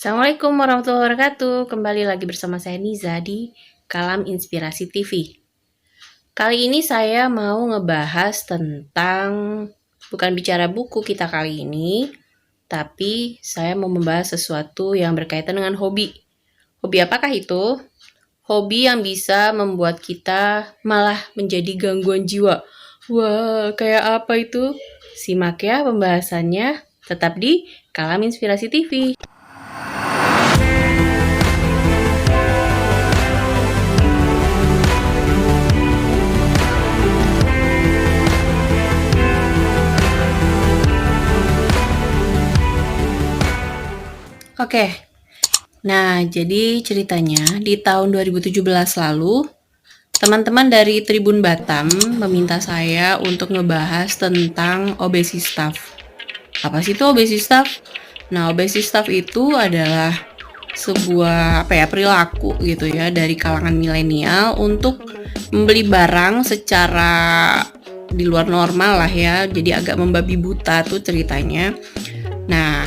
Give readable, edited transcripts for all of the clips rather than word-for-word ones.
Assalamualaikum warahmatullahi wabarakatuh. Kembali lagi bersama saya Niza di Kalam Inspirasi TV. Kali ini saya mau ngebahas tentang bukan bicara buku kita kali ini, tapi saya mau membahas sesuatu yang berkaitan dengan hobi. Hobi apakah itu? Hobi yang bisa membuat kita malah menjadi gangguan jiwa. Wah, kayak apa itu? Simak ya pembahasannya. Tetap di Kalam Inspirasi TV. Oke, nah jadi ceritanya di tahun 2017 lalu, teman-teman dari Tribun Batam meminta saya untuk ngebahas tentang obesitas. Apa sih itu obesitas? Nah, obesitas itu adalah sebuah perilaku gitu ya dari kalangan milenial untuk membeli barang secara di luar normal lah ya, jadi agak membabi buta tuh ceritanya. Nah,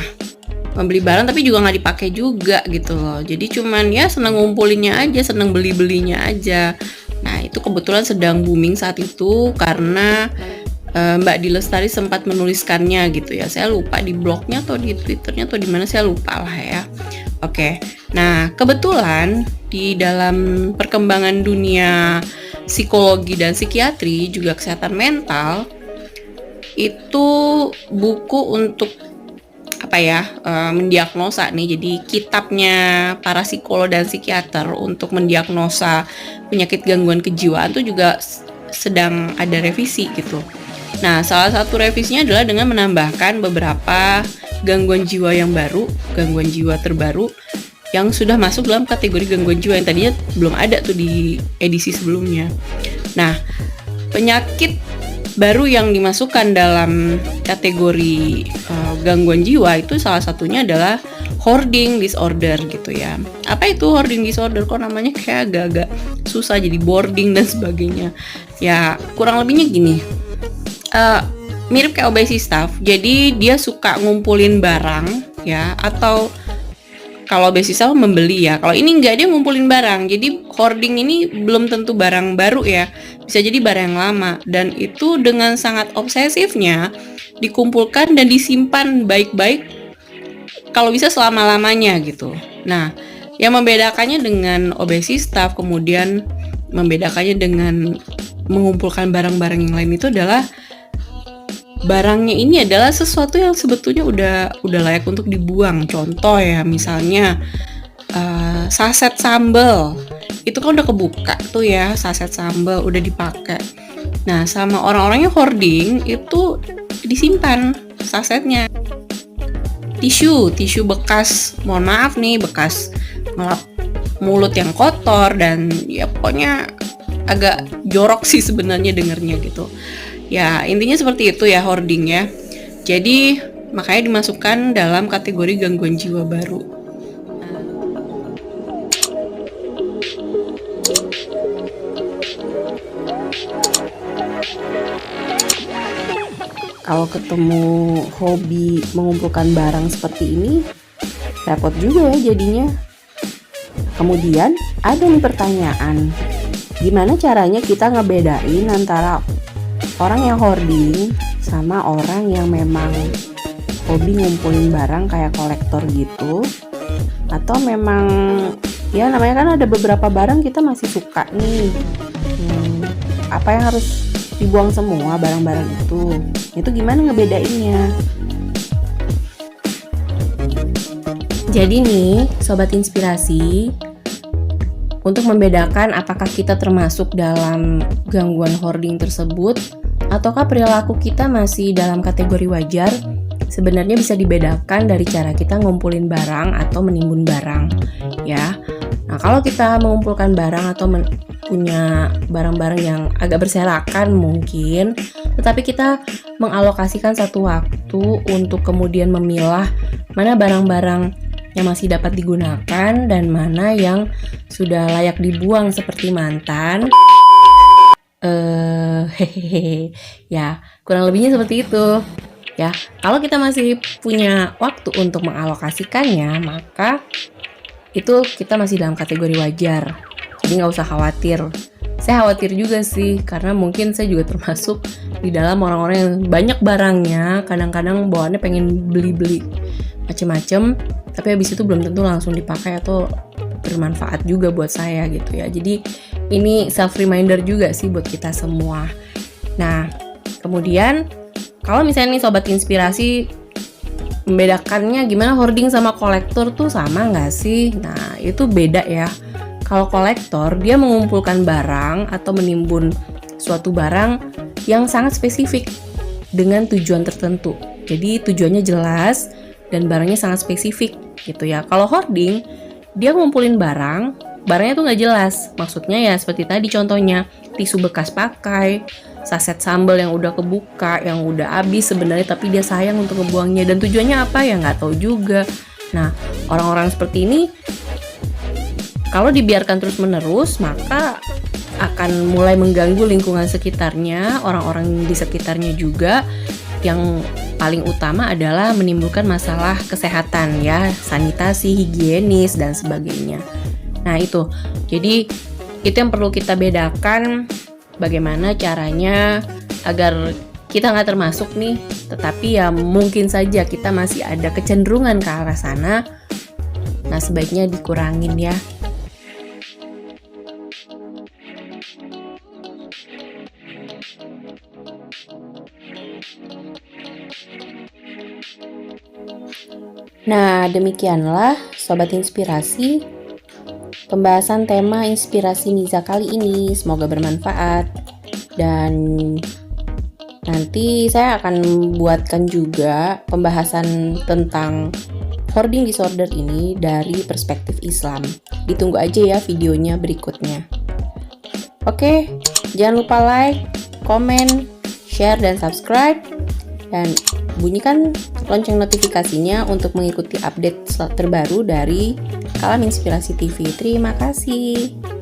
membeli barang tapi juga nggak dipakai juga gitu loh, jadi cuman ya seneng ngumpulinnya aja, seneng belinya aja. Nah itu kebetulan sedang booming saat itu karena Mbak Dilestari sempat menuliskannya gitu ya, saya lupa di blognya atau di twitternya atau di mana, saya lupa lah ya. Oke, nah kebetulan di dalam perkembangan dunia psikologi dan psikiatri juga kesehatan mental itu buku untuk mendiagnosa nih. Jadi kitabnya para psikolog dan psikiater untuk mendiagnosa penyakit gangguan kejiwaan itu juga sedang ada revisi gitu. Nah, salah satu revisinya adalah dengan menambahkan beberapa gangguan jiwa yang baru, gangguan jiwa terbaru yang sudah masuk dalam kategori gangguan jiwa yang tadinya belum ada tuh di edisi sebelumnya. Nah, penyakit baru yang dimasukkan dalam kategori gangguan jiwa itu salah satunya adalah hoarding disorder gitu ya. Apa itu hoarding disorder? Kok namanya kayak agak-agak susah, jadi boarding dan sebagainya. Ya kurang lebihnya gini, mirip kayak obesitas. Jadi dia suka ngumpulin barang ya, atau kalau obesitas membeli ya. Kalau ini enggak, dia ngumpulin barang. Jadi hoarding ini belum tentu barang baru ya, bisa jadi barang yang lama, dan itu dengan sangat obsesifnya dikumpulkan dan disimpan baik-baik, kalau bisa selama-lamanya gitu. Nah, yang membedakannya dengan obesitas, kemudian membedakannya dengan mengumpulkan barang-barang yang lain itu adalah barangnya ini adalah sesuatu yang sebetulnya udah layak untuk dibuang. Contoh ya, misalnya saset sambal itu kan udah kebuka tuh ya, saset sambal udah dipakai. Nah, sama orang-orang yang hoarding itu disimpan sasetnya. Tisu bekas, mohon maaf nih, bekas ngelap mulut yang kotor, dan ya pokoknya agak jorok sih sebenarnya dengernya gitu. Ya intinya seperti itu ya hoarding ya. Jadi makanya dimasukkan dalam kategori gangguan jiwa baru. Kalau ketemu hobi mengumpulkan barang seperti ini, repot juga ya jadinya. Kemudian ada nih pertanyaan, gimana caranya kita ngebedain antara orang yang hoarding sama orang yang memang hobi ngumpulin barang kayak kolektor gitu, atau memang ya namanya kan ada beberapa barang kita masih suka nih. Apa yang harus dibuang semua barang-barang itu gimana ngebedainnya? Jadi nih sobat inspirasi, untuk membedakan apakah kita termasuk dalam gangguan hoarding tersebut ataukah perilaku kita masih dalam kategori wajar, sebenarnya bisa dibedakan dari cara kita ngumpulin barang atau menimbun barang ya. Nah, kalau kita mengumpulkan barang atau punya barang-barang yang agak berserakan mungkin, tetapi kita mengalokasikan satu waktu untuk kemudian memilah mana barang-barang yang masih dapat digunakan dan mana yang sudah layak dibuang seperti mantan. Ya kurang lebihnya seperti itu. Ya, kalau kita masih punya waktu untuk mengalokasikannya, maka itu kita masih dalam kategori wajar. Jadi nggak usah khawatir. Saya khawatir juga sih, karena mungkin saya juga termasuk di dalam orang-orang yang banyak barangnya, kadang-kadang bawaannya pengen beli-beli macem-macem, tapi habis itu belum tentu langsung dipakai atau bermanfaat juga buat saya gitu ya. Jadi ini self reminder juga sih buat kita semua. Nah, kemudian kalau misalnya nih sobat inspirasi, membedakannya gimana hoarding sama kolektor tuh sama nggak sih? Nah, itu beda ya. Kalau kolektor, dia mengumpulkan barang atau menimbun suatu barang yang sangat spesifik dengan tujuan tertentu. Jadi tujuannya jelas dan barangnya sangat spesifik gitu ya. Kalau hoarding, dia ngumpulin barangnya tuh nggak jelas. Maksudnya ya seperti tadi contohnya, tisu bekas pakai, saset sambal yang udah kebuka, yang udah habis sebenarnya tapi dia sayang untuk ngebuangnya, dan tujuannya apa ya nggak tahu juga. Nah, orang-orang seperti ini kalau dibiarkan terus-menerus, maka akan mulai mengganggu lingkungan sekitarnya, orang-orang di sekitarnya juga. Yang paling utama adalah menimbulkan masalah kesehatan ya, sanitasi, higienis, dan sebagainya. Nah itu, jadi itu yang perlu kita bedakan, bagaimana caranya agar kita nggak termasuk nih, tetapi ya mungkin saja kita masih ada kecenderungan ke arah sana. Nah sebaiknya dikurangin ya. Nah, demikianlah Sobat Inspirasi pembahasan tema inspirasi Niza kali ini. Semoga bermanfaat. Dan nanti saya akan buatkan juga pembahasan tentang hoarding disorder ini dari perspektif Islam. Ditunggu aja ya videonya berikutnya. Oke, jangan lupa like, komen, share, dan subscribe. Dan bunyikan lonceng notifikasinya untuk mengikuti update terbaru dari Kalam Inspirasi TV. Terima kasih.